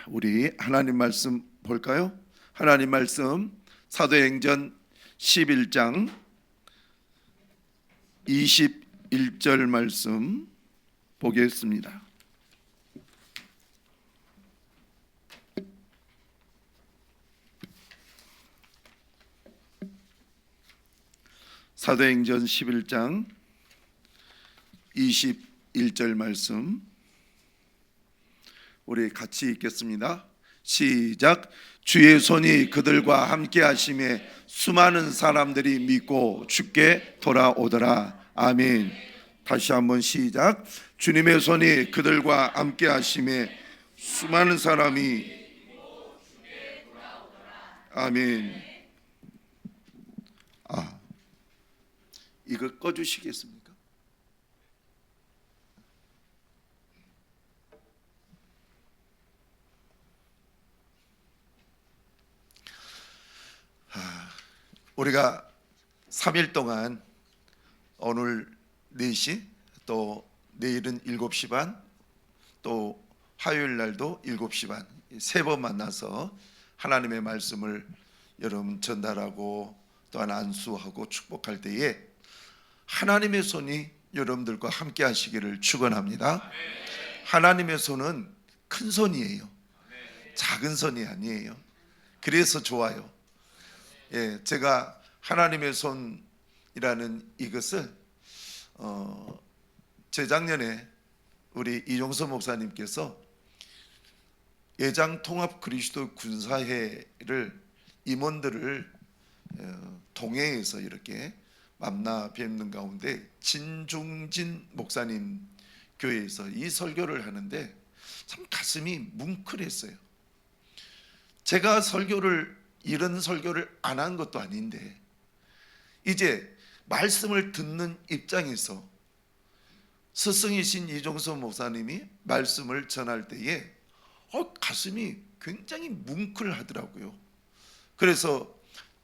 우리 하나님 말씀 볼까요? 하나님 말씀 사도행전 11장 21절 말씀 보겠습니다. 사도행전 11장 21절 말씀 우리 같이 읽겠습니다. 시작. 주의 손이 그들과 함께 하심에 수많은 사람들이 믿고 주께 돌아오더라. 아멘. 다시 한번 시작. 주님의 손이 그들과 함께 하심에 수많은 사람이 아멘. 이거 꺼주시겠습니까? 우리가 3일 동안 오늘 4시 또 내일은 7시 반 또 화요일 날도 7시 반 3번 만나서 하나님의 말씀을 여러분 전달하고 또한 안수하고 축복할 때에 하나님의 손이 여러분들과 함께 하시기를 축원합니다. 하나님의 손은 큰 손이에요. 작은 손이 아니에요. 그래서 좋아요. 제가 하나님의 손이라는 이것을 재작년에 우리 이종서 목사님께서 예장통합 그리스도 군사회를 임원들을 동해에서 이렇게 만나 뵙는 가운데 진중진 목사님 교회에서 이 설교를 하는데 참 가슴이 뭉클했어요. 제가 이런 설교를 안 한 것도 아닌데 이제 말씀을 듣는 입장에서 스승이신 이종서 목사님이 말씀을 전할 때에 가슴이 굉장히 뭉클하더라고요. 그래서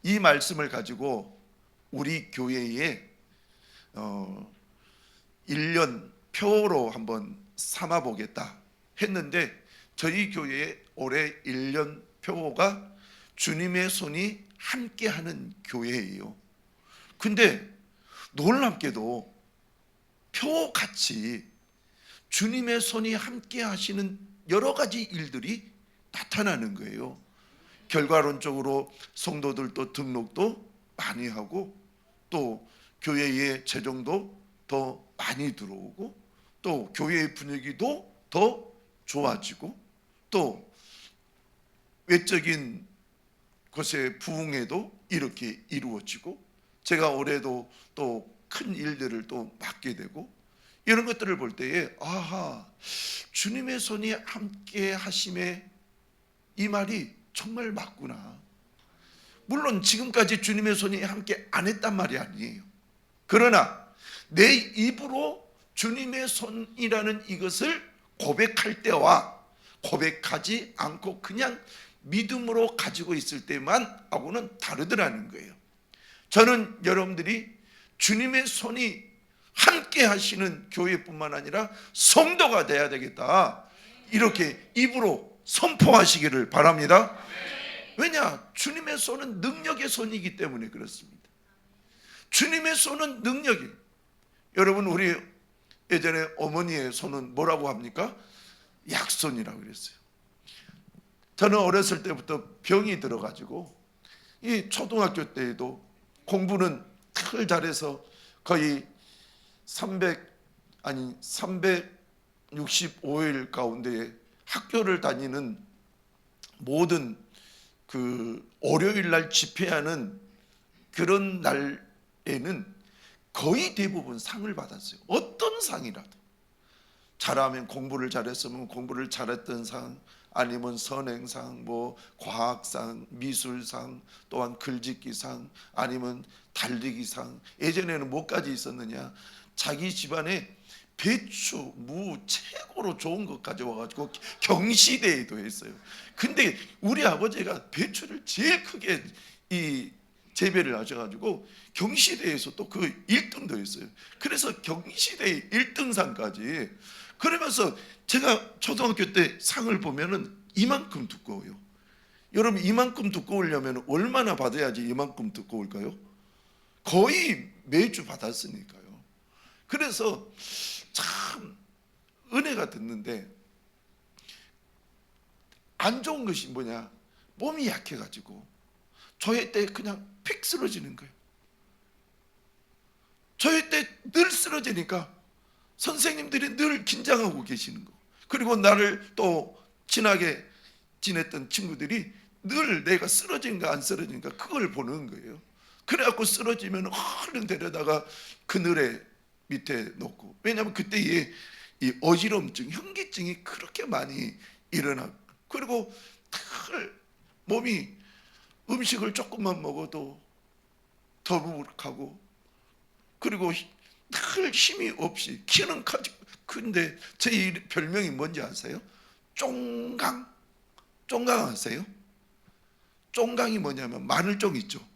이 말씀을 가지고 우리 교회에 1년 표로 한번 삼아 보겠다 했는데 저희 교회에 올해 1년 표가 주님의 손이 함께하는 교회예요. 근데 놀랍게도 표같이 주님의 손이 함께 하시는 여러 가지 일들이 나타나는 거예요. 결과론적으로 성도들도 등록도 많이 하고 또 교회의 재정도 더 많이 들어오고 또 교회의 분위기도 더 좋아지고 또 외적인 것의 부흥에도 이렇게 이루어지고 제가 올해도 또 큰 일들을 또 맡게 되고 이런 것들을 볼 때에 주님의 손이 함께 하심에 이 말이 정말 맞구나. 물론 지금까지 주님의 손이 함께 안 했단 말이 아니에요. 그러나 내 입으로 주님의 손이라는 이것을 고백할 때와 고백하지 않고 그냥 믿음으로 가지고 있을 때만 하고는 다르더라는 거예요. 저는 여러분들이 주님의 손이 함께 하시는 교회뿐만 아니라 성도가 돼야 되겠다 이렇게 입으로 선포하시기를 바랍니다. 왜냐? 주님의 손은 능력의 손이기 때문에 그렇습니다. 주님의 손은 능력이. 여러분 우리 예전에 어머니의 손은 뭐라고 합니까? 약손이라고 그랬어요. 저는 어렸을 때부터 병이 들어가지고 이 초등학교 때에도 공부는 늘 잘해서 거의 365일 가운데 학교를 다니는 모든 그 월요일 날 집회하는 그런 날에는 거의 대부분 상을 받았어요. 어떤 상이라도. 잘하면 공부를 잘했으면 공부를 잘했던 상, 아니면 선행상, 과학상, 미술상, 또한 글짓기상, 아니면 달리기상. 예전에는 뭐까지 있었느냐? 자기 집안에 배추, 무 최고로 좋은 것 가져와가지고 경시대회도 했어요. 근데 우리 아버지가 배추를 제일 크게 재배를 하셔가지고 경시대회에서 또 그 1등도 했어요. 그래서 경시대회 1등상까지. 그러면서 제가 초등학교 때 상을 보면은 이만큼 두꺼워요. 여러분, 이만큼 두꺼우려면 얼마나 받아야지 이만큼 두꺼울까요? 거의 매주 받았으니까요. 그래서 참 은혜가 됐는데, 안 좋은 것이 뭐냐, 몸이 약해가지고 조회 때 그냥 픽 쓰러지는 거예요. 조회 때 늘 쓰러지니까 선생님들이 늘 긴장하고 계시는 거. 그리고 나를 또 친하게 지냈던 친구들이 늘 내가 쓰러진가 안 쓰러진가 그걸 보는 거예요. 그래갖고 쓰러지면 얼른 데려다가 그늘에 밑에 놓고, 왜냐하면 그때에 이 어지럼증, 현기증이 그렇게 많이 일어나고, 그리고 늘 몸이 음식을 조금만 먹어도 더부룩하고, 그리고 늘 힘이 없이 키는 가지고. 근데 제 별명이 뭔지 아세요? 쫑강. 쫑강 아세요? 쫑강이 뭐냐면 마늘쫑 있죠.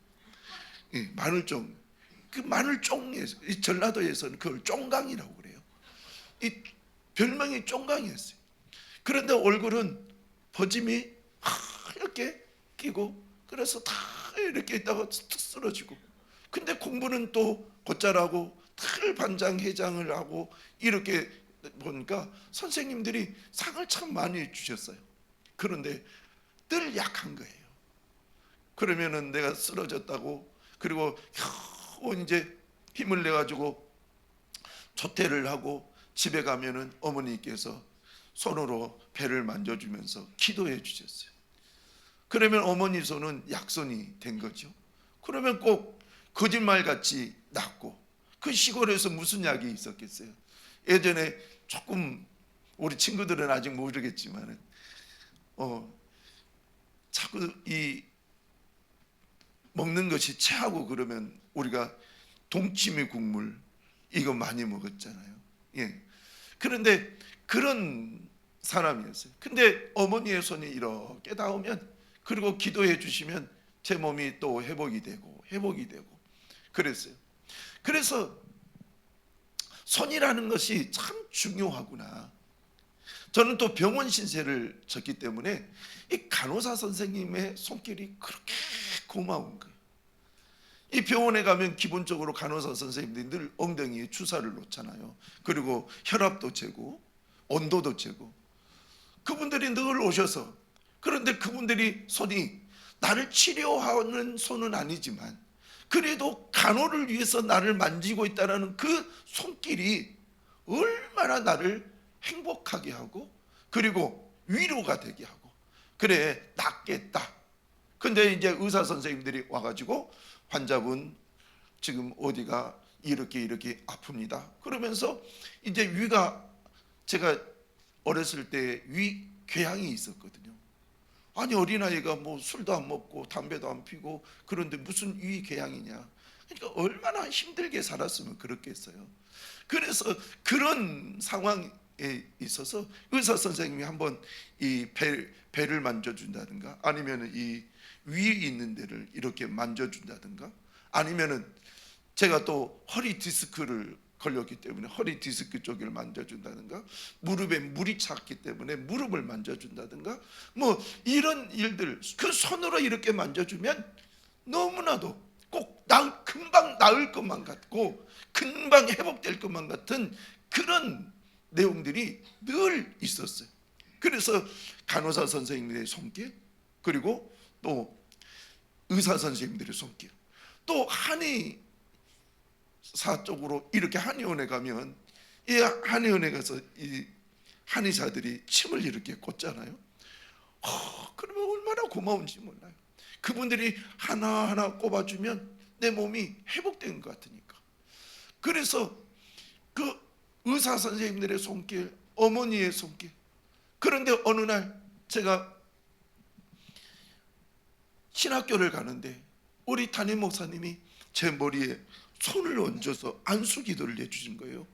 예, 마늘쫑. 그 마늘쫑에서, 이 전라도에서는 그걸 쫑강이라고 그래요. 이 별명이 쫑강이었어요. 그런데 얼굴은 버짐이 이렇게 끼고, 그래서 다 이렇게 있다가 툭 쓰러지고. 근데 공부는 또 곧잘하고 늘 반장 회장을 하고, 이렇게 보니까 선생님들이 상을 참 많이 주셨어요. 그런데 늘 약한 거예요. 그러면은 내가 쓰러졌다고, 그리고 겨우 이제 힘을 내 가지고 조퇴를 하고 집에 가면은 어머니께서 손으로 배를 만져주면서 기도해 주셨어요. 그러면 어머니 손은 약손이 된 거죠. 그러면 꼭 거짓말같이 낫고, 그 시골에서 무슨 약이 있었겠어요? 예전에 조금, 우리 친구들은 아직 모르겠지만은 자꾸 이 먹는 것이 체하고 그러면 우리가 동치미 국물 이거 많이 먹었잖아요. 예. 그런데 그런 사람이었어요. 근데 어머니의 손이 이렇게 닿으면, 그리고 기도해 주시면 제 몸이 또 회복이 되고 그랬어요. 그래서 손이라는 것이 참 중요하구나. 저는 또 병원 신세를 졌기 때문에 이 간호사 선생님의 손길이 그렇게 고마운 거예요. 이 병원에 가면 기본적으로 간호사 선생님들이 늘 엉덩이에 주사를 놓잖아요. 그리고 혈압도 재고 온도도 재고. 그분들이 늘 오셔서, 그런데 그분들이 손이 나를 치료하는 손은 아니지만 그래도 간호를 위해서 나를 만지고 있다는 그 손길이 얼마나 나를 행복하게 하고, 그리고 위로가 되게 하고, 그래 낫겠다. 근데 이제 의사 선생님들이 와가지고 환자분 지금 어디가 이렇게 아픕니다. 그러면서 이제 위가, 제가 어렸을 때 위 궤양이 있었거든요. 아니, 어린아이가 뭐 술도 안 먹고 담배도 안 피고 그런데 무슨 위 궤양이냐. 그러니까 얼마나 힘들게 살았으면 그렇겠어요. 그래서 그런 상황에 있어서 의사 선생님이 한번 이 배를 만져준다든가, 아니면 이 위에 있는 데를 이렇게 만져준다든가, 아니면은 제가 또 허리 디스크를 걸렸기 때문에 허리 디스크 쪽을 만져준다든가, 무릎에 물이 찼기 때문에 무릎을 만져준다든가, 뭐 이런 일들 그 손으로 이렇게 만져주면 너무나도 꼭 금방 나을 것만 같고 금방 회복될 것만 같은 그런 내용들이 늘 있었어요. 그래서 간호사 선생님들의 손길, 그리고 또 의사 선생님들의 손길, 또 한의사 쪽으로 이렇게 한의원에 가면, 이 한의원에 가서 이 한의사들이 침을 이렇게 꽂잖아요. 그러면 얼마나 고마운지 몰라요. 그분들이 하나하나 꼽아주면 내 몸이 회복된 것 같으니까. 그래서 그 의사 선생님들의 손길, 어머니의 손길. 그런데 어느 날 제가 신학교를 가는데 우리 담임 목사님이 제 머리에 손을 얹어서 안수기도를 해주신 거예요.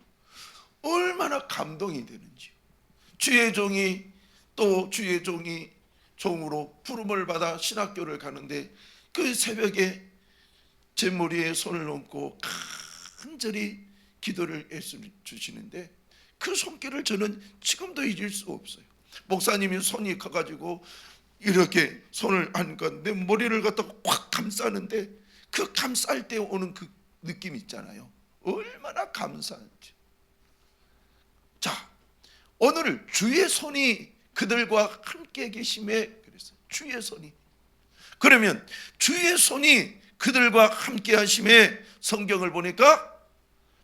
얼마나 감동이 되는지. 주의 종이 또 주의 종이 종으로 부름을 받아 신학교를 가는데, 그 새벽에 제 머리에 손을 얹고 간절히 기도를 해주시는데, 그 손길을 저는 지금도 잊을 수 없어요. 목사님이 손이 커가지고 이렇게 손을 하니까 내 머리를 갖다가 확 감싸는데 그 감쌀 때 오는 그 느낌 있잖아요. 얼마나 감사한지. 자, 오늘 주의 손이 그들과 함께 계심에 그랬어요. 주의 손이. 그러면 주의 손이 그들과 함께 하심에 성경을 보니까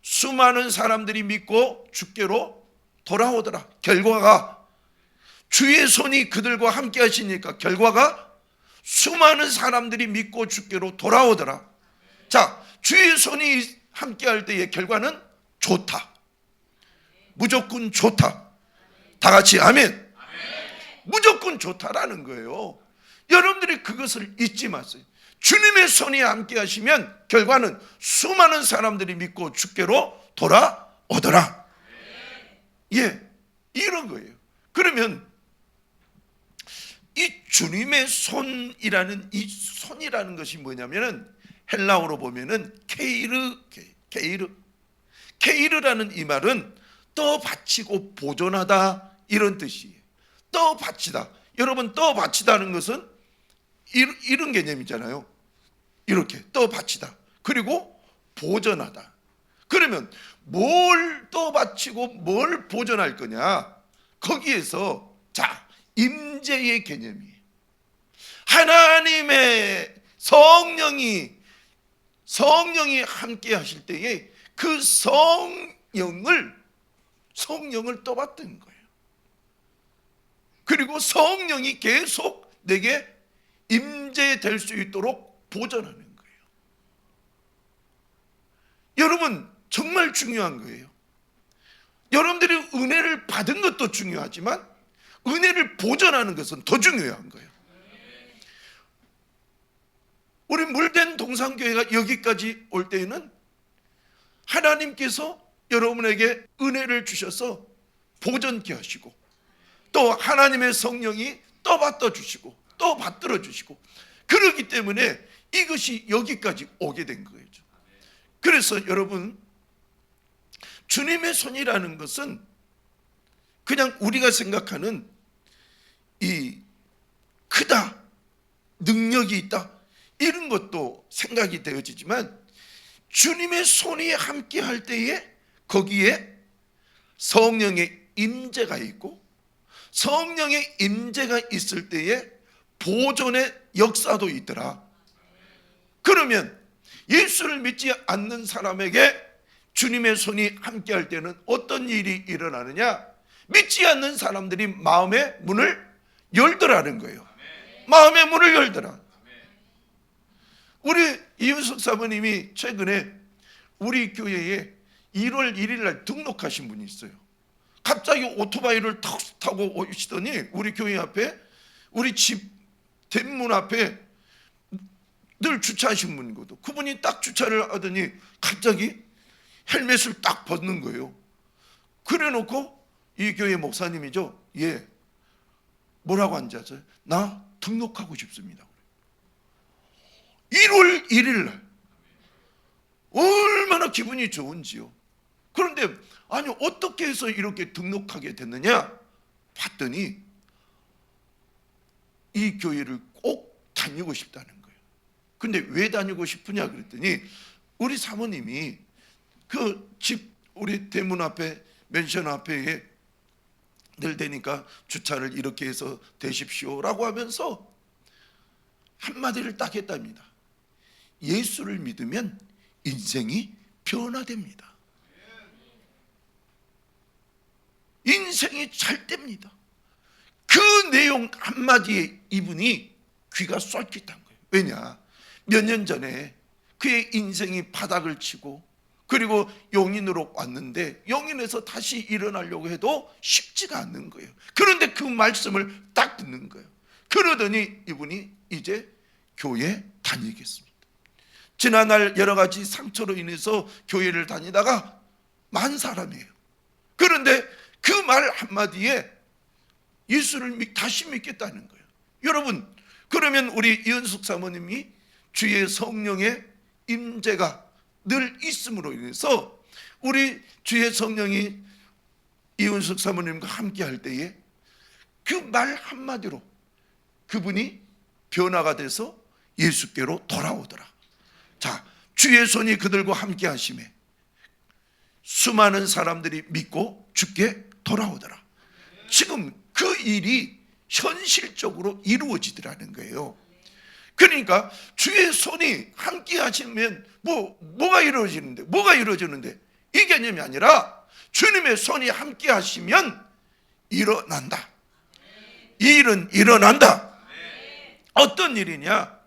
수많은 사람들이 믿고 주께로 돌아오더라. 결과가 주의 손이 그들과 함께 하시니까 결과가 수많은 사람들이 믿고 주께로 돌아오더라. 자, 주의 손이 함께 할 때의 결과는 좋다. 무조건 좋다. 다 같이 아멘. 무조건 좋다라는 거예요. 여러분들이 그것을 잊지 마세요. 주님의 손이 함께 하시면 결과는 수많은 사람들이 믿고 주께로 돌아오더라. 예, 이런 거예요. 그러면 이 주님의 손이라는 이 손이라는 것이 뭐냐면은 헬라어로 보면은 케이르라는 이 말은 떠받치고 보존하다 이런 뜻이에요. 떠받치다. 여러분, 떠받치다는 것은 이런 개념이잖아요. 이렇게 떠받치다. 그리고 보존하다. 그러면 뭘 떠받치고 뭘 보존할 거냐? 거기에서 자, 임재의 개념이에요. 하나님의 성령이 함께 하실 때에 그 성령을 떠받드는 거예요. 그리고 성령이 계속 내게 임재될 수 있도록 보존하는 거예요. 여러분, 정말 중요한 거예요. 여러분들이 은혜를 받은 것도 중요하지만 은혜를 보존하는 것은 더 중요한 거예요. 우리 물된 동산교회가 여기까지 올 때에는 하나님께서 여러분에게 은혜를 주셔서 보존케 하시고 또 하나님의 성령이 떠받들어 주시고 또 받들어 주시고 그렇기 때문에 이것이 여기까지 오게 된 거예요. 그래서 여러분, 주님의 손이라는 것은 그냥 우리가 생각하는 이 크다, 능력이 있다 이런 것도 생각이 되어지지만 주님의 손이 함께 할 때에 거기에 성령의 임재가 있고 성령의 임재가 있을 때에 보존의 역사도 있더라. 그러면 예수를 믿지 않는 사람에게 주님의 손이 함께 할 때는 어떤 일이 일어나느냐? 믿지 않는 사람들이 마음의 문을 열더라는 거예요. 마음의 문을 열더라. 우리 이윤석 사모님이 최근에 우리 교회에 1월 1일 날 등록하신 분이 있어요. 갑자기 오토바이를 타고 오시더니 우리 교회 앞에 우리 집 대문 앞에 늘 주차하신 분이거든. 그분이 딱 주차를 하더니 갑자기 헬멧을 딱 벗는 거예요. 그래 놓고 이 교회 목사님이죠. 예. 뭐라고 앉아서요? 나 등록하고 싶습니다. 1월 1일 날 얼마나 기분이 좋은지요. 그런데 아니 어떻게 해서 이렇게 등록하게 됐느냐 봤더니 이 교회를 꼭 다니고 싶다는 거예요. 근데 왜 다니고 싶으냐 그랬더니 우리 사모님이 그 집 우리 대문 앞에 맨션 앞에 늘 되니까 주차를 이렇게 해서 대십시오라고 하면서 한마디를 딱 했답니다. 예수를 믿으면 인생이 변화됩니다. 인생이 잘 됩니다. 그 내용 한마디에 이분이 귀가 쏠깃한 거예요. 왜냐? 몇 년 전에 그의 인생이 바닥을 치고 그리고 용인으로 왔는데 용인에서 다시 일어나려고 해도 쉽지가 않는 거예요. 그런데 그 말씀을 딱 듣는 거예요. 그러더니 이분이 이제 교회 다니겠습니다. 지난날 여러 가지 상처로 인해서 교회를 다니다가 만 사람이에요. 그런데 그 말 한마디에 예수를 다시 믿겠다는 거예요. 여러분, 그러면 우리 이은숙 사모님이 주의 성령의 임재가 늘 있음으로 인해서 우리 주의 성령이 이은숙 사모님과 함께 할 때에 그 말 한마디로 그분이 변화가 돼서 예수께로 돌아오더라. 자, 주의 손이 그들과 함께 하심에 수많은 사람들이 믿고 주께 돌아오더라. 지금 그 일이 현실적으로 이루어지더라는 거예요. 그러니까 주의 손이 함께 하시면 뭐가 이루어지는데? 뭐가 이루어지는데? 이 개념이 아니라 주님의 손이 함께 하시면 일어난다. 이 일은 일어난다. 어떤 일이냐?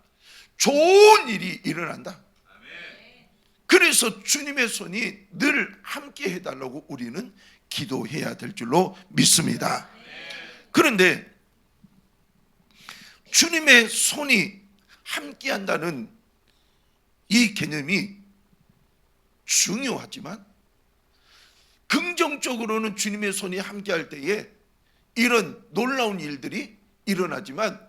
좋은 일이 일어난다. 그래서 주님의 손이 늘 함께 해달라고 우리는 기도해야 될 줄로 믿습니다. 그런데 주님의 손이 함께 한다는 이 개념이 중요하지만 긍정적으로는 주님의 손이 함께 할 때에 이런 놀라운 일들이 일어나지만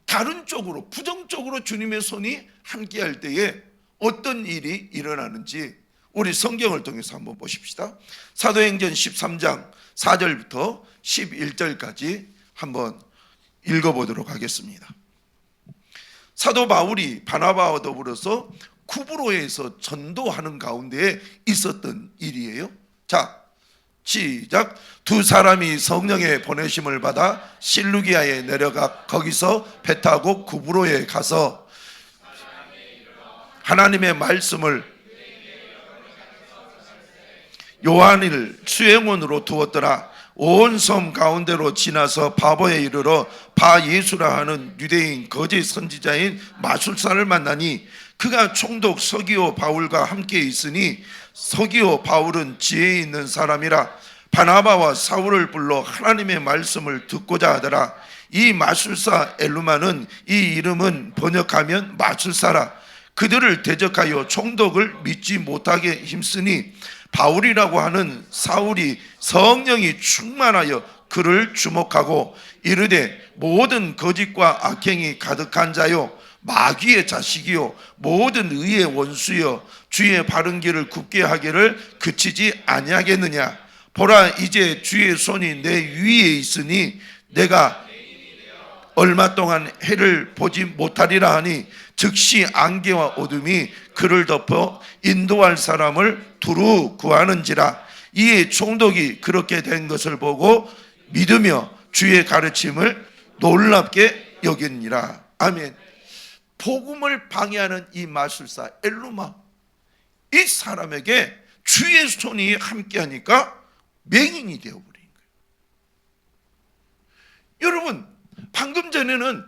다른 쪽으로 부정적으로 주님의 손이 함께 할 때에 어떤 일이 일어나는지 우리 성경을 통해서 한번 보십시다. 사도행전 13장 4절부터 11절까지 한번 읽어보도록 하겠습니다. 사도 바울이 바나바와 더불어서 쿠브로에서 전도하는 가운데 있었던 일이에요. 자, 시작. 두 사람이 성령의 보내심을 받아 실루기아에 내려가 거기서 배 타고 쿠브로에 가서 하나님의 말씀을 요한을 수행원으로 두었더라. 온 섬 가운데로 지나서 바보에 이르러 바 예수라 하는 유대인 거짓 선지자인 마술사를 만나니 그가 총독 서기오 바울과 함께 있으니 서기오 바울은 지혜 있는 사람이라 바나바와 사울을 불러 하나님의 말씀을 듣고자 하더라. 이 마술사 엘루마는 이 이름은 번역하면 마술사라. 그들을 대적하여 총독을 믿지 못하게 힘쓰니 바울이라고 하는 사울이 성령이 충만하여 그를 주목하고 이르되 모든 거짓과 악행이 가득한 자요 마귀의 자식이요 모든 의의 원수여 주의 바른 길을 굽게 하기를 그치지 아니하겠느냐. 보라 이제 주의 손이 내 위에 있으니 내가 얼마 동안 해를 보지 못하리라 하니 즉시 안개와 어둠이 그를 덮어 인도할 사람을 두루 구하는지라. 이에 총독이 그렇게 된 것을 보고 믿으며 주의 가르침을 놀랍게 여기니라. 아멘. 복음을 방해하는 이 마술사 엘루마, 이 사람에게 주의 손이 함께하니까 맹인이 되어버린 거예요. 여러분, 방금 전에는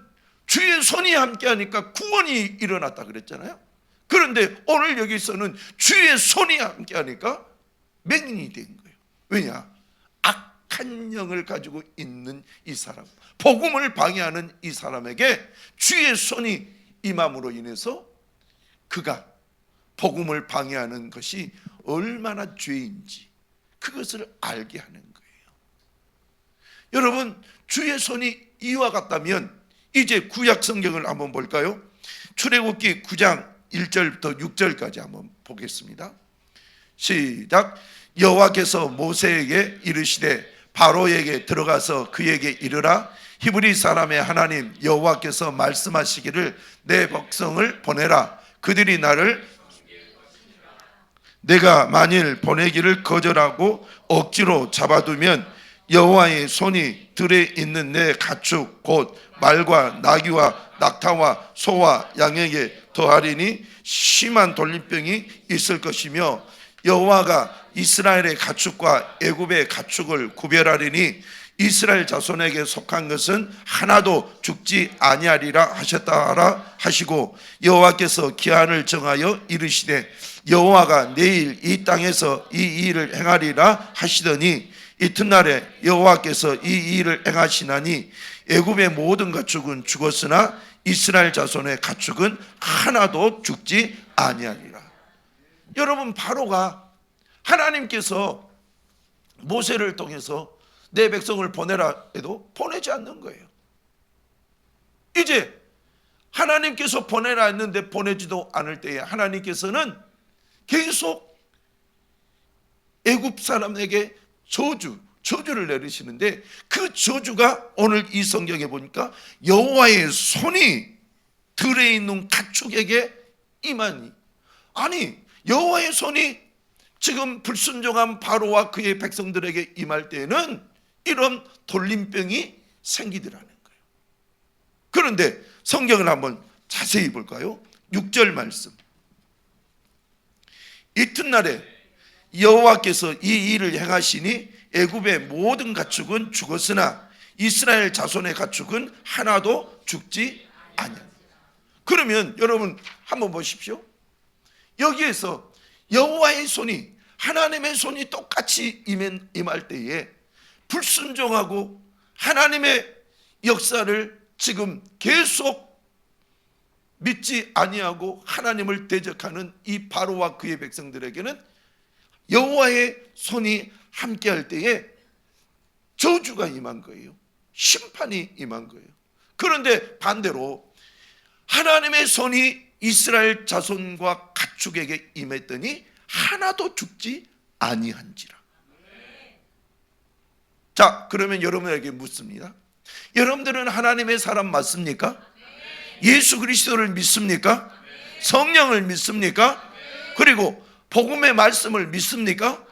주의 손이 함께하니까 구원이 일어났다 그랬잖아요. 그런데 오늘 여기서는 주의 손이 함께하니까 맹인이 된 거예요. 왜냐? 악한 영을 가지고 있는 이 사람, 복음을 방해하는 이 사람에게 주의 손이 임함으로 인해서 그가 복음을 방해하는 것이 얼마나 죄인지 그것을 알게 하는 거예요. 여러분, 주의 손이 이와 같다면 이제 구약 성경을 한번 볼까요? 출애굽기 9장 1절부터 6절까지 한번 보겠습니다. 시작. 여호와께서 모세에게 이르시되 바로에게 들어가서 그에게 이르라. 히브리 사람의 하나님 여호와께서 말씀하시기를 내 백성을 보내라. 그들이 나를 내가 만일 보내기를 거절하고 억지로 잡아두면 여호와의 손이 들에 있는 내 가축 곧 말과 나귀와 낙타와 소와 양에게 더하리니 심한 돌림병이 있을 것이며 여호와가 이스라엘의 가축과 애굽의 가축을 구별하리니 이스라엘 자손에게 속한 것은 하나도 죽지 아니하리라 하셨다라 하시고 여호와께서 기한을 정하여 이르시되 여호와가 내일 이 땅에서 이 일을 행하리라 하시더니 이튿날에 여호와께서 이 일을 행하시나니 애굽의 모든 가축은 죽었으나 이스라엘 자손의 가축은 하나도 죽지 아니하리라. 여러분, 바로가 하나님께서 모세를 통해서 내 백성을 보내라 해도 보내지 않는 거예요. 이제 하나님께서 보내라 했는데 보내지도 않을 때에 하나님께서는 계속 애굽 사람에게 저주를 내리시는데 그 저주가 오늘 이 성경에 보니까 여호와의 손이 들에 있는 가축에게 임하니, 아니 여호와의 손이 지금 불순종한 바로와 그의 백성들에게 임할 때에는 이런 돌림병이 생기더라는 거예요. 그런데 성경을 한번 자세히 볼까요? 6절 말씀. 이튿날에 여호와께서 이 일을 행하시니 애굽의 모든 가축은 죽었으나 이스라엘 자손의 가축은 하나도 죽지 아니하니라. 그러면 여러분 한번 보십시오. 여기에서 여호와의 손이, 하나님의 손이 똑같이 임할 때에 불순종하고 하나님의 역사를 지금 계속 믿지 아니하고 하나님을 대적하는 이 바로와 그의 백성들에게는 여호와의 손이 함께할 때에 저주가 임한 거예요. 심판이 임한 거예요. 그런데 반대로 하나님의 손이 이스라엘 자손과 가축에게 임했더니 하나도 죽지 아니한지라. 자, 그러면 여러분에게 묻습니다. 여러분들은 하나님의 사람 맞습니까? 예수 그리스도를 믿습니까? 성령을 믿습니까? 그리고 복음의 말씀을 믿습니까?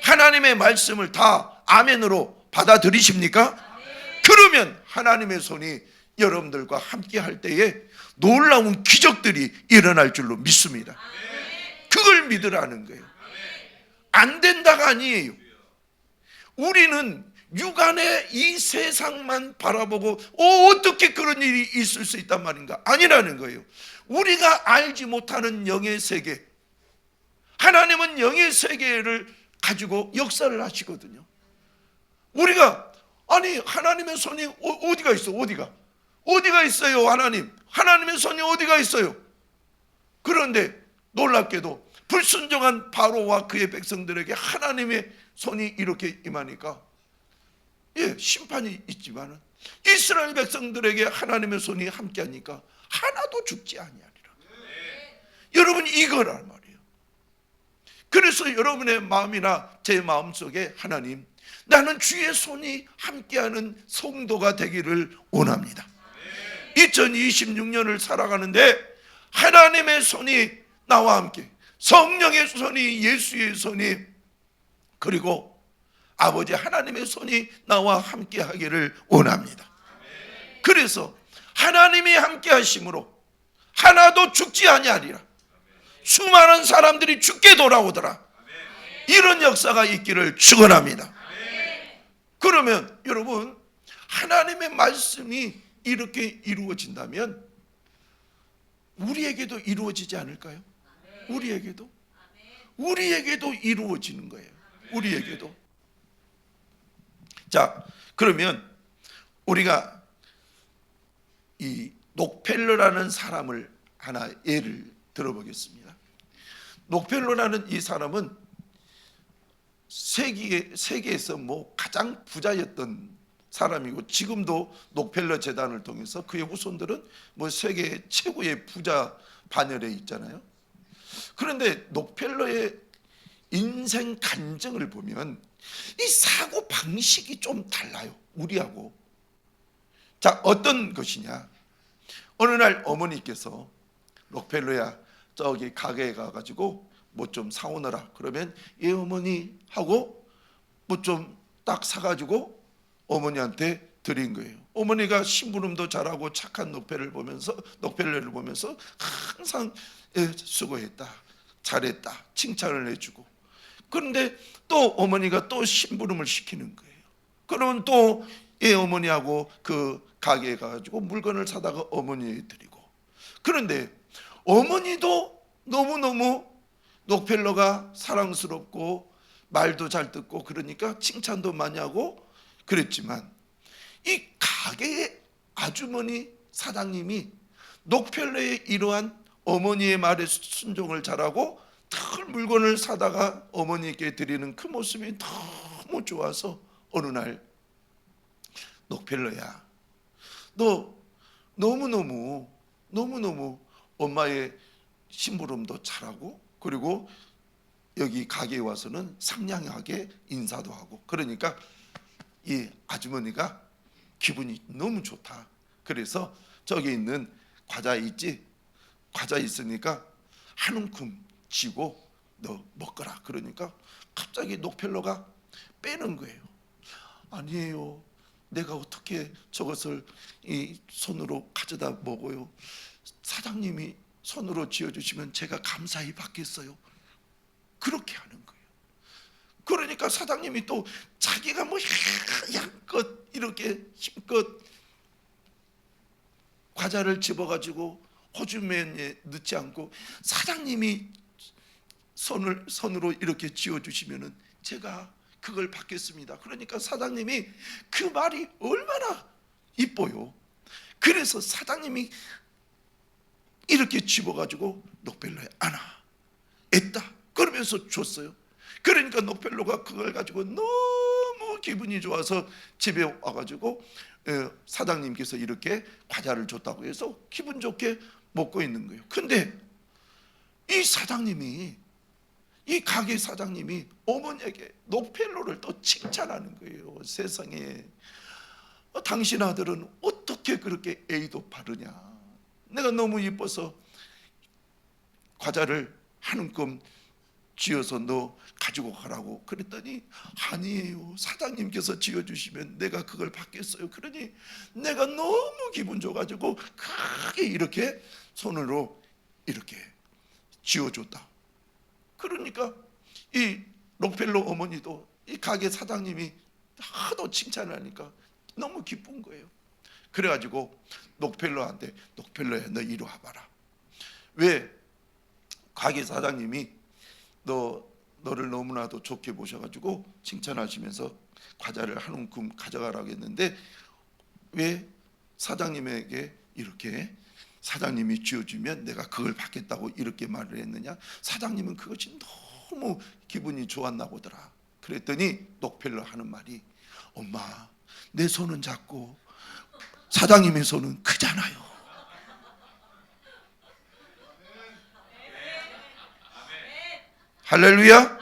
하나님의 말씀을 다 아멘으로 받아들이십니까? 그러면 하나님의 손이 여러분들과 함께 할 때에 놀라운 기적들이 일어날 줄로 믿습니다. 그걸 믿으라는 거예요. 안 된다가 아니에요. 우리는 육안의 이 세상만 바라보고 어떻게 그런 일이 있을 수 있단 말인가? 아니라는 거예요. 우리가 알지 못하는 영의 세계, 하나님은 영의 세계를 가지고 역사를 하시거든요. 우리가 아니 하나님의 손이 어디가 있어? 어디가 있어요? 하나님의 손이 어디가 있어요? 그런데 놀랍게도 불순종한 바로와 그의 백성들에게 하나님의 손이 이렇게 임하니까 심판이 있지만 이스라엘 백성들에게 하나님의 손이 함께하니까 하나도 죽지 아니하리라. 여러분 이거란 말이에요. 그래서 여러분의 마음이나 제 마음속에 하나님, 나는 주의 손이 함께하는 성도가 되기를 원합니다. 2026년을 살아가는데 하나님의 손이 나와 함께, 성령의 손이, 예수의 손이, 그리고 아버지 하나님의 손이 나와 함께 하기를 원합니다. 그래서 하나님이 함께 하심으로 하나도 죽지 아니하리라. 수많은 사람들이 죽게 돌아오더라. 이런 역사가 있기를 축원합니다. 그러면 여러분, 하나님의 말씀이 이렇게 이루어진다면 우리에게도 이루어지지 않을까요? 우리에게도 이루어지는 거예요. 우리에게도. 자, 그러면 우리가 이 녹펠러라는 사람을 하나 예를 들어보겠습니다. 녹펠러라는 이 사람은 세계에서 가장 부자였던 사람이고, 지금도 녹펠러 재단을 통해서 그의 후손들은 세계 최고의 부자 반열에 있잖아요. 그런데 녹펠러의 인생 간증을 보면 이 사고 방식이 좀 달라요, 우리하고. 자, 어떤 것이냐? 어느 날 어머니께서 록펠러야, 저기 가게에 가가지고 뭐 좀 사오너라. 그러면 예 어머니 하고 뭐 좀 딱 사가지고 어머니한테 드린 거예요. 어머니가 심부름도 잘하고 착한 록펠러를 보면서 항상 수고했다, 잘했다, 칭찬을 해주고. 그런데 또 어머니가 또 심부름을 시키는 거예요. 그러면 또 어머니하고 그 가게에 가가지고 물건을 사다가 어머니에 드리고. 그런데 어머니도 너무너무 녹펠러가 사랑스럽고 말도 잘 듣고 그러니까 칭찬도 많이 하고 그랬지만, 이 가게의 아주머니 사장님이 녹펠러의 이러한 어머니의 말에 순종을 잘하고 늘 물건을 사다가 어머니께 드리는 그 모습이 너무 좋아서 어느 날, 녹펠러야, 너 너무너무 엄마의 심부름도 잘하고 그리고 여기 가게에 와서는 상냥하게 인사도 하고 그러니까 이 아주머니가 기분이 너무 좋다. 그래서 저기 있는 과자 있지? 과자 있으니까 한 움큼 쥐고 너 먹거라. 그러니까 갑자기 녹펠로가 빼는 거예요. 아니에요. 내가 어떻게 저것을 이 손으로 가져다 먹어요. 사장님이 손으로 쥐어주시면 제가 감사히 받겠어요. 그렇게 하는 거예요. 그러니까 사장님이 또 자기가 뭐 양껏 이렇게 힘껏 과자를 집어가지고 호주머니에 넣지 않고 사장님이 손으로 이렇게 쥐어주시면은 제가 그걸 받겠습니다. 그러니까 사장님이 그 말이 얼마나 이뻐요. 그래서 사장님이 이렇게 집어가지고 녹펠로에 안아 했다 그러면서 줬어요. 그러니까 녹펠로가 그걸 가지고 너무 기분이 좋아서 집에 와가지고 사장님께서 이렇게 과자를 줬다고 해서 기분 좋게 먹고 있는 거예요. 근데 이 사장님이, 이 가게 사장님이 어머니에게 녹펠로를 또 칭찬하는 거예요. 세상에, 당신 아들은 어떻게 그렇게 애도 바르냐. 내가 너무 이뻐서 과자를 한 움큼 쥐어서 너 가지고 가라고 그랬더니 아니에요. 사장님께서 쥐어주시면 내가 그걸 받겠어요. 그러니 내가 너무 기분 좋아가지고 크게 이렇게 손으로 이렇게 쥐어줬다. 그러니까 이 녹펠로 어머니도 이 가게 사장님이 하도 칭찬하니까 너무 기쁜 거예요. 그래가지고 녹펠로한테 녹펠로야 너 이리 와봐라. 왜 가게 사장님이 너를 너무나도 좋게 보셔가지고 칭찬하시면서 과자를 한 움큼 가져가라고 했는데 왜 사장님에게 이렇게 사장님이 쥐어주면 내가 그걸 받겠다고 이렇게 말을 했느냐. 사장님은 그것이 너무 기분이 좋았나 보더라. 그랬더니 녹펠로 하는 말이 엄마 내 손은 작고 사장님의 손은 크잖아요. 할렐루야.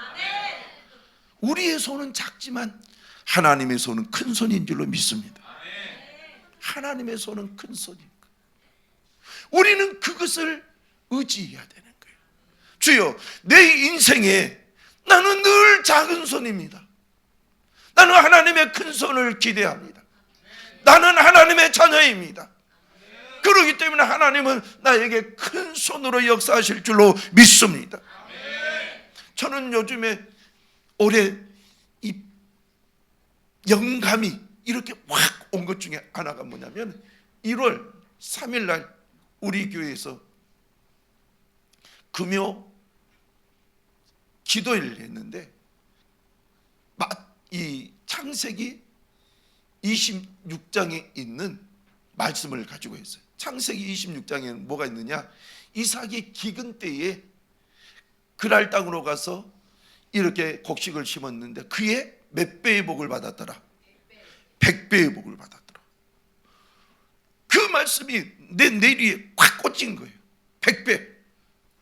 우리의 손은 작지만 하나님의 손은 큰 손인 줄로 믿습니다. 하나님의 손은 큰 손인 거예요. 우리는 그것을 의지해야 되는 거예요. 주여, 내 인생에 나는 늘 작은 손입니다. 나는 하나님의 큰 손을 기대합니다. 나는 하나님의 자녀입니다. 그렇기 때문에 하나님은 나에게 큰 손으로 역사하실 줄로 믿습니다. 저는 요즘에 올해 이 영감이 이렇게 확 온 것 중에 하나가 뭐냐면 1월 3일 날 우리 교회에서 금요 기도회를 했는데 이 창세기 26장에 있는 말씀을 가지고 했어요. 창세기 26장에는 뭐가 있느냐. 이삭이 기근 때에 그랄 땅으로 가서 이렇게 곡식을 심었는데 그의 몇 배의 복을 받았더라. 100배의 복을 받았더라. 그 말씀이 내 뇌리에 확 꽂힌 거예요. 100배.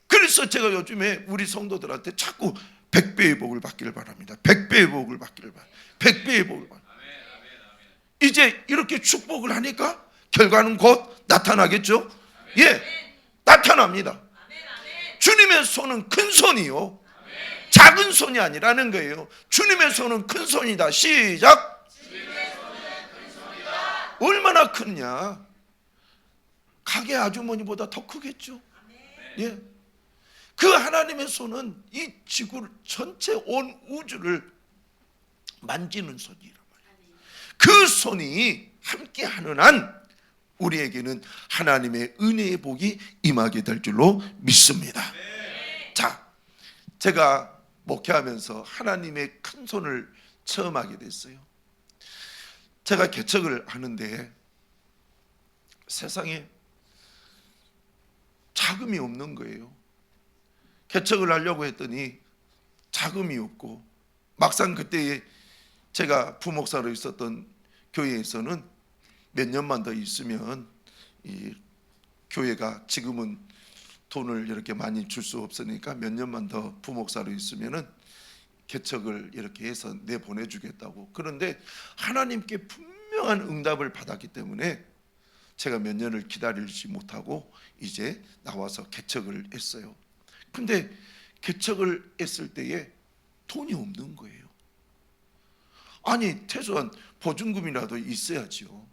그래서 제가 요즘에 우리 성도들한테 자꾸 100배의 복을 받기를 바랍니다. 100배의 복을 받기를 바랍니다. 100배의 복을 받습니다. 이제 이렇게 축복을 하니까 결과는 곧 나타나겠죠? 예, 나타납니다. 주님의 손은 큰 손이요 작은 손이 아니라는 거예요. 주님의 손은 큰 손이다. 시작. 주님의 손은 큰 손이다. 얼마나 크냐? 가게 아주머니보다 더 크겠죠. 예, 그 하나님의 손은 이 지구 전체 온 우주를 만지는 손이란 말이에요. 그 손이 함께하는 한 우리에게는 하나님의 은혜의 복이 임하게 될 줄로 믿습니다. 자, 제가 목회하면서 하나님의 큰 손을 처음 하게 됐어요. 제가 개척을 하는데 세상에 자금이 없는 거예요. 개척을 하려고 했더니 자금이 없고 막상 그때에 제가 부목사로 있었던 교회에서는 몇 년만 더 있으면 이 교회가 지금은 돈을 이렇게 많이 줄 수 없으니까 몇 년만 더 부목사로 있으면은 개척을 이렇게 해서 내보내주겠다고. 그런데 하나님께 분명한 응답을 받았기 때문에 제가 몇 년을 기다리지 못하고 이제 나와서 개척을 했어요. 근데 개척을 했을 때에 돈이 없는 거예요. 아니 최소한 보증금이라도 있어야지요.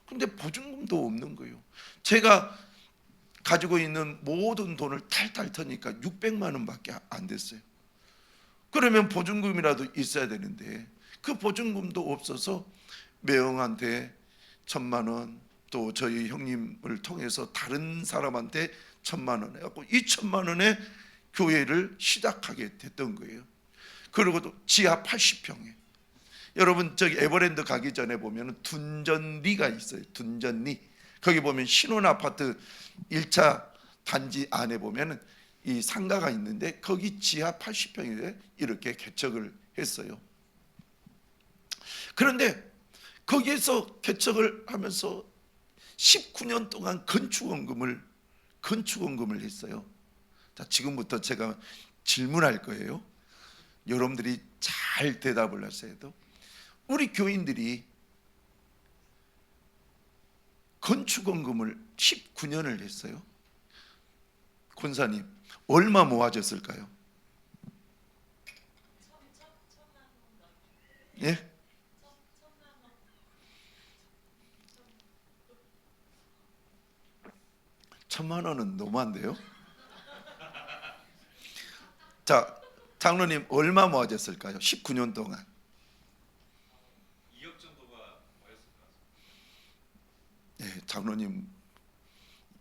근데 보증금도 없는 거예요. 제가 가지고 있는 모든 돈을 탈탈 터니까 600만 원밖에 안 됐어요. 그러면 보증금이라도 있어야 되는데 그 보증금도 없어서 매형한테 1,000만 원, 또 저희 형님을 통해서 다른 사람한테 1,000만 원 해갖고 2,000만 원에 교회를 시작하게 됐던 거예요. 그리고 또 지하 80평에 여러분 저기 에버랜드 가기 전에 보면 둔전리가 있어요. 둔전리. 거기 보면 신혼 아파트 1차 단지 안에 보면 이 상가가 있는데 거기 지하 80평에 이렇게 개척을 했어요. 그런데 거기에서 개척을 하면서 19년 동안 건축원금을 했어요. 자, 지금부터 제가 질문할 거예요. 여러분들이 잘 대답을 하셔야 돼요. 우리 교인들이 건축원금을 19년을 했어요. 권사님 얼마 모아졌을까요? 예? 1,000만 원은 너무한데요? 자, 장로님 얼마 모아졌을까요? 19년 동안 2억 정도가 모였을 것 같습니다. 예, 장로님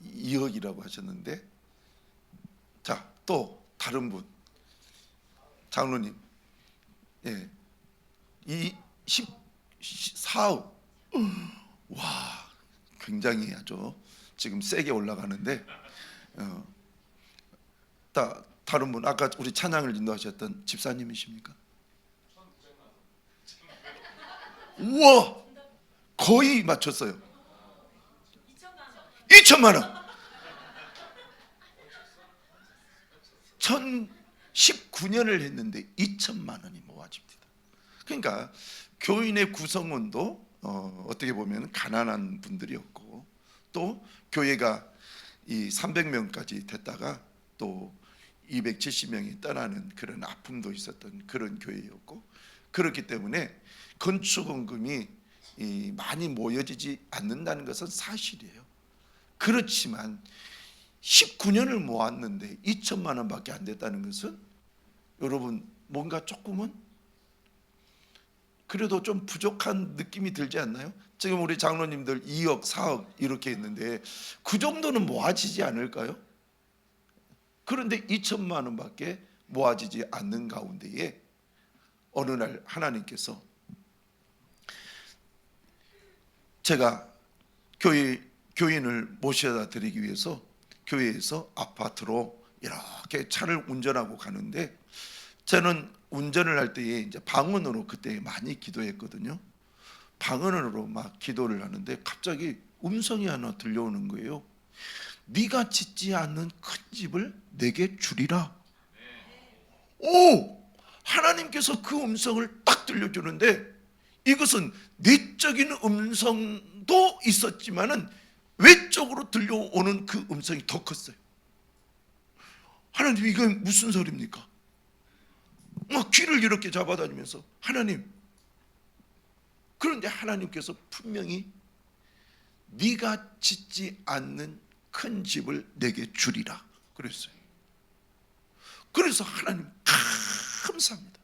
2억이라고 하셨는데, 자, 또 다른 분 장로님, 예, 이 14억. 와, 굉장히 아주 지금 세게 올라가는데, 다른 분 아까 우리 찬양을 인도하셨던 집사님이십니까? 우와, 거의 맞췄어요. 2천만 원. 19년을 했는데 2천만 원이 모아집니다. 그러니까 교인의 구성원도 어떻게 보면 가난한 분들이었고, 또 교회가 이 300명까지 됐다가 또 270명이 떠나는 그런 아픔도 있었던 그런 교회였고, 그렇기 때문에 건축원금이 많이 모여지지 않는다는 것은 사실이에요. 그렇지만 19년을 모았는데 2천만 원밖에 안 됐다는 것은 여러분 뭔가 조금은 그래도 좀 부족한 느낌이 들지 않나요? 지금 우리 장로님들 2억, 4억 이렇게 했는데 그 정도는 모아지지 않을까요? 그런데 2천만 원밖에 모아지지 않는 가운데에 어느 날 하나님께서 제가 교인을 모셔다 드리기 위해서 교회에서 아파트로 이렇게 차를 운전하고 가는데, 저는 운전을 할 때에 이제 방언으로 그때 많이 기도했거든요. 방언으로 막 기도를 하는데 갑자기 음성이 하나 들려오는 거예요. 네가 짓지 않는 큰 집을 내게 주리라. 오! 하나님께서 그 음성을 딱 들려주는데, 이것은 내적인 음성도 있었지만은 외적으로 들려오는 그 음성이 더 컸어요. 하나님, 이건 무슨 소리입니까? 막 귀를 이렇게 잡아다니면서 하나님. 그런데 하나님께서 분명히 네가 짓지 않는 큰 집을 내게 주리라 그랬어요. 그래서 하나님 감사합니다.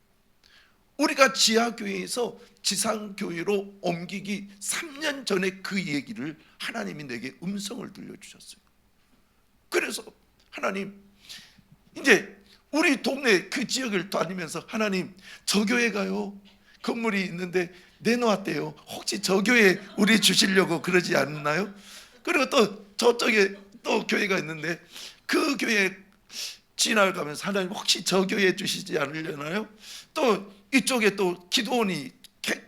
우리가 지하교회에서 지상교회로 옮기기 3년 전에 그 얘기를 하나님이 내게 음성을 들려주셨어요. 그래서 하나님, 이제 우리 동네 그 지역을 다니면서 하나님, 저 교회 가요. 건물이 있는데 내놓았대요. 혹시 저 교회 우리 주시려고 그러지 않나요? 그리고 또 저쪽에 또 교회가 있는데 그 교회 지나가면서 하나님, 혹시 저 교회 주시지 않으려나요? 또 이쪽에 또 기도원이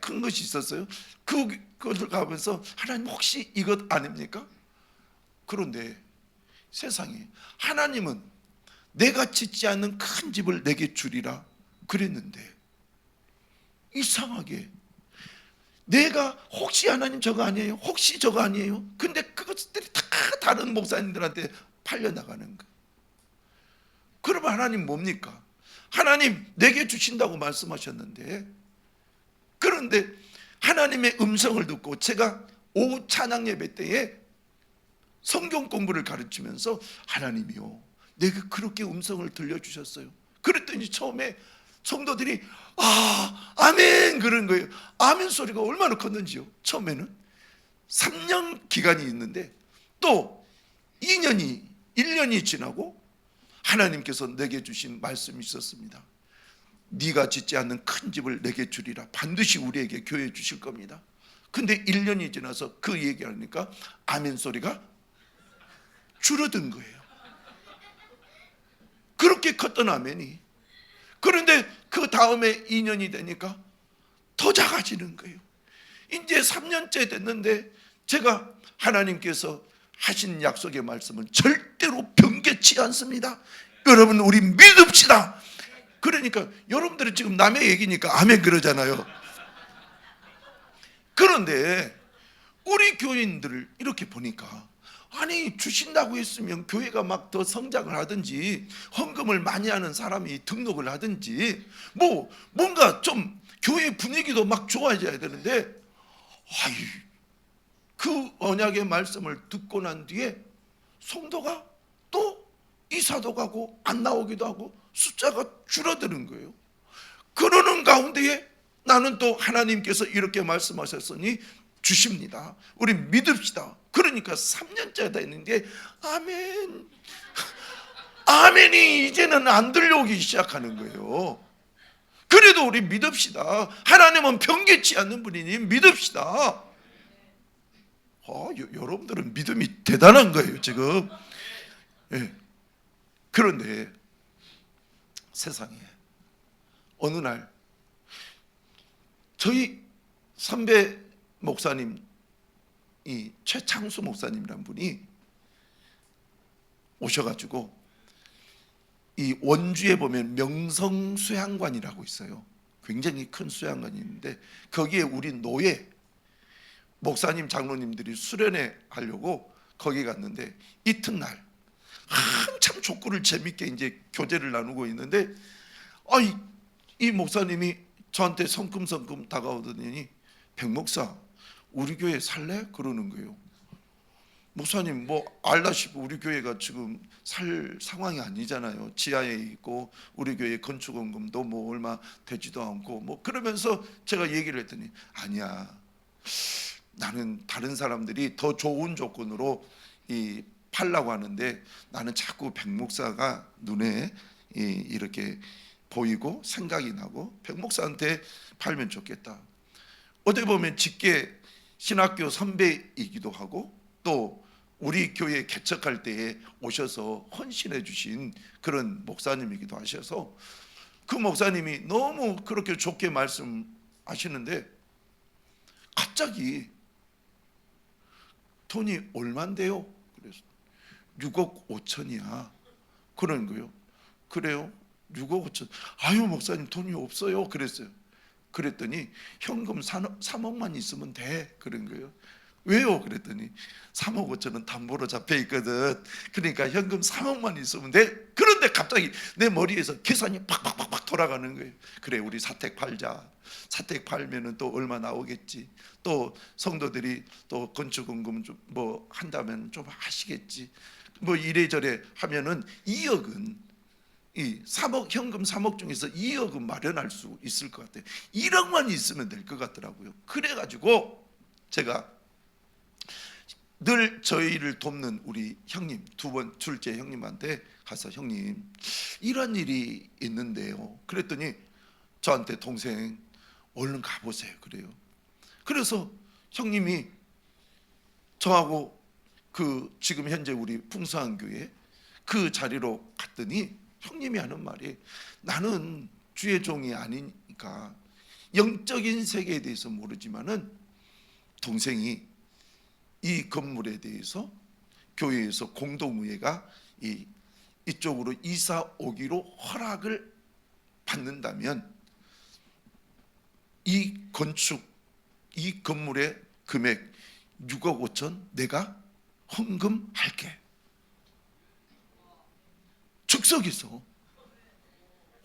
큰 것이 있었어요. 그것을 가면서 하나님, 혹시 이것 아닙니까? 그런데 세상에 하나님은 내가 짓지 않는 큰 집을 내게 주리라 그랬는데 이상하게 내가 혹시 하나님 저거 아니에요? 혹시 저거 아니에요? 근데 그것들이 다 다른 목사님들한테 팔려나가는 거예요. 그러면 하나님 뭡니까? 하나님 내게 주신다고 말씀하셨는데, 그런데 하나님의 음성을 듣고 제가 오후 찬양 예배 때에 성경 공부를 가르치면서 하나님이요, 내게 그렇게 음성을 들려주셨어요. 그랬더니 처음에 성도들이 아멘 그런 거예요. 아멘 소리가 얼마나 컸는지요. 처음에는 3년 기간이 있는데 또 2년이 1년이 지나고 하나님께서 내게 주신 말씀이 있었습니다. 네가 짓지 않는 큰 집을 내게 주리라. 반드시 우리에게 교회 주실 겁니다. 근데 1년이 지나서 그 얘기하니까 아멘 소리가 줄어든 거예요. 그렇게 컸던 아멘이. 그런데 그 다음에 2년이 되니까 더 작아지는 거예요. 이제 3년째 됐는데 제가 하나님께서 하신 약속의 말씀은 절대로 변개치 않습니다. 여러분 우리 믿읍시다. 그러니까 여러분들은 지금 남의 얘기니까 아멘 그러잖아요. 그런데 우리 교인들을 이렇게 보니까, 아니 주신다고 했으면 교회가 막 더 성장을 하든지 헌금을 많이 하는 사람이 등록을 하든지 뭔가 좀 교회 분위기도 막 좋아져야 되는데, 그 언약의 말씀을 듣고 난 뒤에 성도가 또 이사도 가고 안 나오기도 하고 숫자가 줄어드는 거예요. 그러는 가운데에 나는 또 하나님께서 이렇게 말씀하셨으니 주십니다. 우리 믿읍시다. 그러니까 3년째 됐는데 아멘 아멘이 이제는 안 들려오기 시작하는 거예요. 그래도 우리 믿읍시다. 하나님은 변개치 않는 분이니 믿읍시다. 여러분들은 믿음이 대단한 거예요 지금. 예. 그런데 세상에 어느 날 저희 선배 목사님, 이 최창수 목사님이란 분이 오셔가지고, 이 원주에 보면 명성수양관이라고 있어요. 굉장히 큰 수양관이 있는데 거기에 우리 노예 목사님 장로님들이 수련회 하려고 거기 갔는데, 이튿날 한참 족구를 재밌게 이제 교제를 나누고 있는데 이 목사님이 저한테 성큼성큼 다가오더니 백목사 우리 교회 살래? 그러는 거예요. 목사님 알다시피 우리 교회가 지금 살 상황이 아니잖아요. 지하에 있고 우리 교회 건축원금도 얼마 되지도 않고 그러면서 제가 얘기를 했더니, 아니야, 나는 다른 사람들이 더 좋은 조건으로 팔라고 하는데 나는 자꾸 백목사가 눈에 이렇게 보이고 생각이 나고 백목사한테 팔면 좋겠다. 어떻게 보면 직계 신학교 선배이기도 하고 또 우리 교회 개척할 때에 오셔서 헌신해 주신 그런 목사님이기도 하셔서 그 목사님이 너무 그렇게 좋게 말씀하시는데 갑자기 돈이 얼만데요? 그래서 6억 5천이야. 그런 거요. 그래요? 6억 5천. 아유 목사님 돈이 없어요. 그랬어요. 그랬더니 현금 3억만 있으면 돼. 그런 거예요. 왜요? 그랬더니 3억 5천은 담보로 잡혀 있거든. 그러니까 현금 3억만 있으면 돼. 그런데 갑자기 내 머리에서 계산이 팍팍팍팍 돌아가는 거예요. 그래 우리 사택 팔자. 사택 팔면은 또 얼마 나오겠지. 또 성도들이 또 건축원금 한다면 좀 하시겠지. 이래저래 하면은 2억은 이 3억 현금 3억 중에서 2억은 마련할 수 있을 것 같아요. 1억만 있으면 될 것 같더라고요. 그래가지고 제가 늘 저희를 돕는 우리 형님, 둘째 형님한테 가서, 형님 이런 일이 있는데요. 그랬더니 저한테, 동생 얼른 가보세요. 그래요. 그래서 형님이 저하고 지금 현재 우리 풍성한 교회 그 자리로 갔더니 형님이 하는 말이, 나는 주의 종이 아니니까 영적인 세계에 대해서 모르지만은 동생이 이 건물에 대해서 교회에서 공동의회가 이쪽으로 이사 오기로 허락을 받는다면 이 건축, 이 건물의 금액 6억 5천 내가 헌금할게. 즉석에서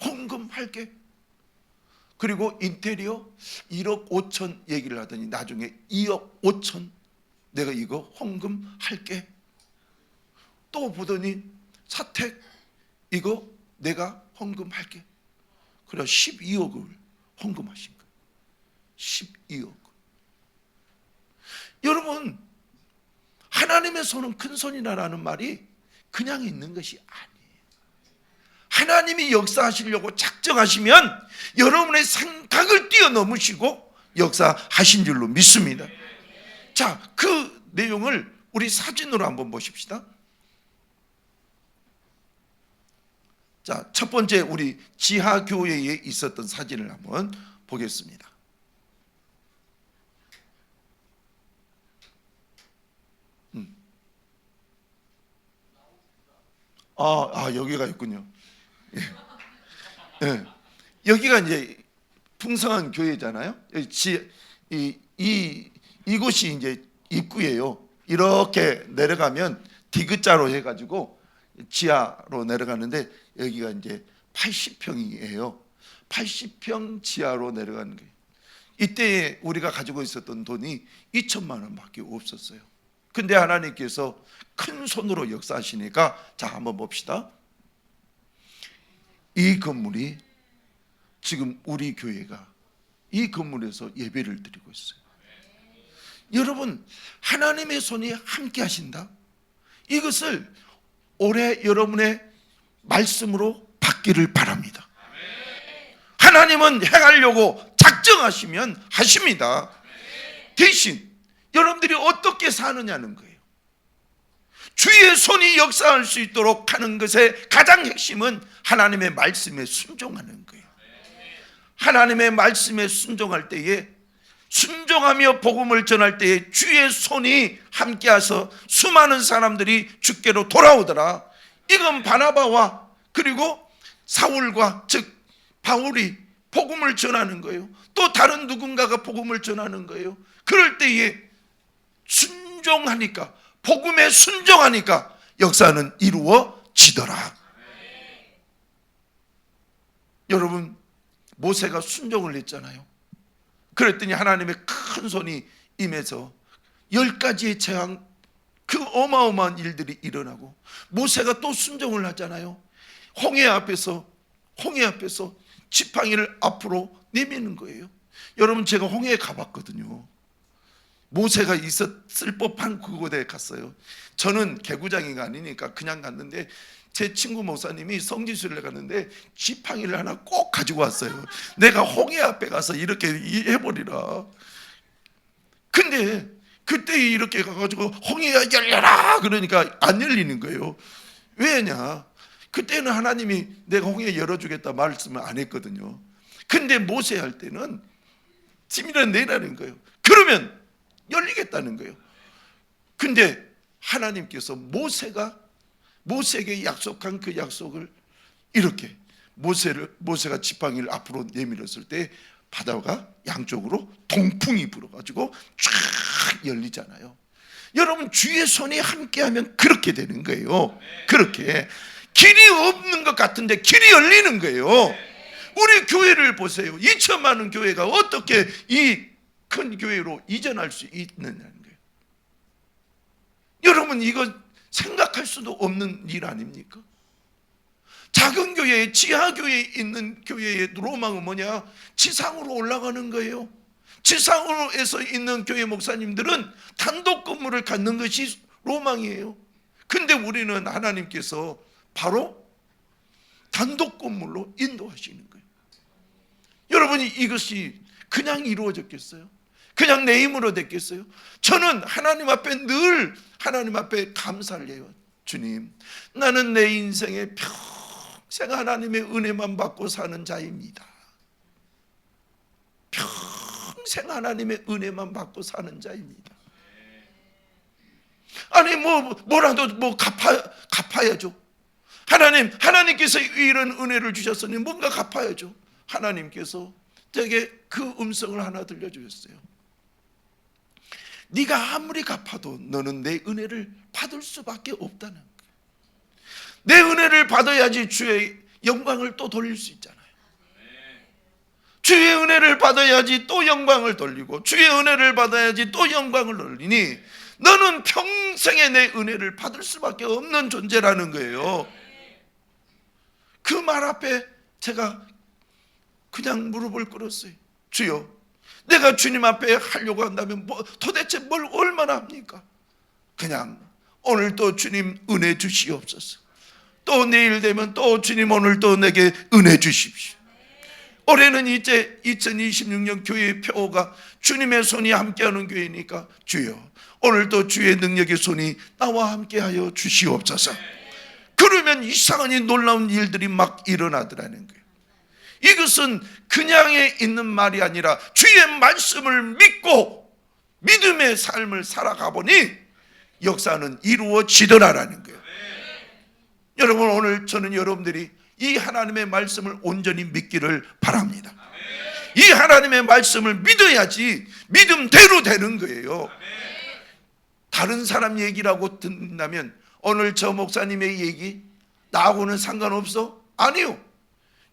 헌금할게. 그리고 인테리어 1억 5천 얘기를 하더니 나중에 2억 5천 내가 이거 헌금할게. 또 보더니 사택 이거 내가 헌금할게. 그래 12억을 헌금하신 거예요. 12억. 여러분, 하나님의 손은 큰 손이라는 말이 그냥 있는 것이 아니에요. 하나님이 역사하시려고 작정하시면 여러분의 생각을 뛰어넘으시고 역사하신 줄로 믿습니다. 자, 그 내용을 우리 사진으로 한번 보십시다. 자, 첫 번째 우리 지하교회에 있었던 사진을 한번 보겠습니다. 여기가 있군요. 예. 예. 여기가 이제 풍성한 교회잖아요. 이곳이 이제 입구예요. 이렇게 내려가면 디귿자로 해가지고 지하로 내려가는데 여기가 이제 80평이에요. 80평 지하로 내려가는 게 이때 우리가 가지고 있었던 돈이 2천만 원밖에 없었어요. 근데 하나님께서 큰 손으로 역사하시니까 자 한번 봅시다. 이 건물이 지금 우리 교회가 이 건물에서 예배를 드리고 있어요. 여러분, 하나님의 손이 함께 하신다. 이것을 올해 여러분의 말씀으로 받기를 바랍니다. 하나님은 행하려고 작정하시면 하십니다. 대신 여러분들이 어떻게 사느냐는 거예요. 주의 손이 역사할 수 있도록 하는 것의 가장 핵심은 하나님의 말씀에 순종하는 거예요. 하나님의 말씀에 순종할 때에, 순종하며 복음을 전할 때에 주의 손이 함께하서 수많은 사람들이 주께로 돌아오더라. 이건 바나바와 그리고 사울과 즉 바울이 복음을 전하는 거예요. 또 다른 누군가가 복음을 전하는 거예요. 그럴 때에 순종하니까, 복음에 순종하니까 역사는 이루어지더라. 여러분, 모세가 순종을 했잖아요. 그랬더니 하나님의 큰 손이 임해서 10가지의 재앙, 그 어마어마한 일들이 일어나고, 모세가 또 순종을 하잖아요. 홍해 앞에서 지팡이를 앞으로 내미는 거예요. 여러분, 제가 홍해에 가봤거든요. 모세가 있었을 법한 그곳에 갔어요. 저는 개구장이가 아니니까 그냥 갔는데 제 친구 목사님이 성지순례 갔는데 지팡이를 하나 꼭 가지고 왔어요. 내가 홍해 앞에 가서 이렇게 해버리라. 근데 그때 이렇게 가가지고 홍해야 열려라 그러니까 안 열리는 거예요. 왜냐? 그때는 하나님이 내가 홍해 열어주겠다 말씀을 안 했거든요. 근데 모세 할 때는 지밀어 내라는 거예요. 그러면 열리겠다는 거예요. 근데 하나님께서 모세에게 약속한 그 약속을 이렇게 모세가 지팡이를 앞으로 내밀었을 때 바다가 양쪽으로 동풍이 불어가지고 쫙 열리잖아요. 여러분, 주의 손이 함께하면 그렇게 되는 거예요. 그렇게 길이 없는 것 같은데 길이 열리는 거예요. 우리 교회를 보세요. 2천만 원 교회가 어떻게 이 큰 교회로 이전할 수 있느냐는 거예요. 여러분, 이거 생각할 수도 없는 일 아닙니까? 작은 교회, 지하교회에 있는 교회의 로망은 뭐냐? 지상으로 올라가는 거예요. 지상으로에서 있는 교회 목사님들은 단독 건물을 갖는 것이 로망이에요. 근데 우리는 하나님께서 바로 단독 건물로 인도하시는 거예요. 여러분이 이것이 그냥 이루어졌겠어요? 그냥 내 힘으로 됐겠어요? 저는 하나님 앞에 늘 하나님 앞에 감사를 해요. 주님, 나는 내 인생에 평생 하나님의 은혜만 받고 사는 자입니다. 평생 하나님의 은혜만 받고 사는 자입니다. 아니 뭐라도 갚아야죠. 하나님께서 이런 은혜를 주셨으니 뭔가 갚아야죠. 하나님께서 제게 그 음성을 하나 들려주셨어요. 네가 아무리 갚아도 너는 내 은혜를 받을 수밖에 없다는 거예요. 내 은혜를 받아야지 주의 영광을 또 돌릴 수 있잖아요. 주의 은혜를 받아야지 또 영광을 돌리고, 주의 은혜를 받아야지 또 영광을 돌리니 너는 평생에 내 은혜를 받을 수밖에 없는 존재라는 거예요. 그 말 앞에 제가 그냥 무릎을 꿇었어요. 주여, 내가 주님 앞에 하려고 한다면 도대체 뭘 얼마나 합니까? 그냥 오늘 또 주님 은혜 주시옵소서. 또 내일 되면 또 주님 오늘 또 내게 은혜 주십시오. 올해는 이제 2026년 교회의 표어가 주님의 손이 함께하는 교회니까 주여, 오늘도 주의 능력의 손이 나와 함께하여 주시옵소서. 그러면 이상하니 놀라운 일들이 막 일어나더라는 거예요. 이것은 그냥에 있는 말이 아니라 주의 말씀을 믿고 믿음의 삶을 살아가 보니 역사는 이루어지더라라는 거예요. 여러분, 오늘 저는 여러분들이 이 하나님의 말씀을 온전히 믿기를 바랍니다. 이 하나님의 말씀을 믿어야지 믿음대로 되는 거예요. 다른 사람 얘기라고 듣는다면 오늘 저 목사님의 얘기 나하고는 상관없어? 아니요.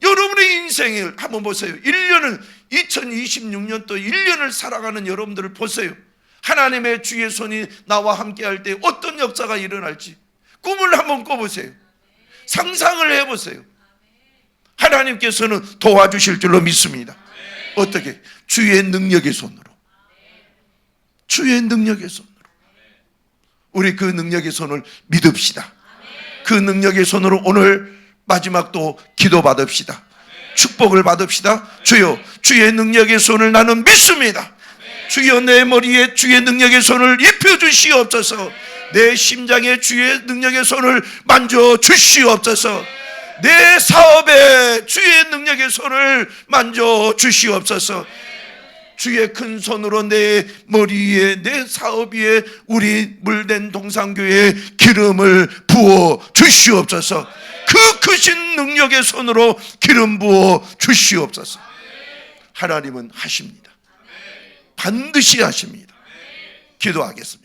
여러분의 인생을 한번 보세요. 1년을 2026년 또 1년을 살아가는 여러분들을 보세요. 하나님의 주의 손이 나와 함께 할 때 어떤 역사가 일어날지 꿈을 한번 꿔보세요. 상상을 해보세요. 하나님께서는 도와주실 줄로 믿습니다. 어떻게? 주의 능력의 손으로. 주의 능력의 손으로. 우리 그 능력의 손을 믿읍시다. 그 능력의 손으로 오늘 마지막 또 기도받읍시다. 축복을 받읍시다. 주여, 주의 능력의 손을 나는 믿습니다. 주여, 내 머리에 주의 능력의 손을 입혀주시옵소서. 내 심장에 주의 능력의 손을 만져주시옵소서. 내 사업에 주의 능력의 손을 만져주시옵소서. 주의 큰 손으로 내 머리 위에, 내 사업 위에, 우리 물된 동산교회에 기름을 부어 주시옵소서. 그 크신 능력의 손으로 기름 부어 주시옵소서. 하나님은 하십니다. 반드시 하십니다. 기도하겠습니다.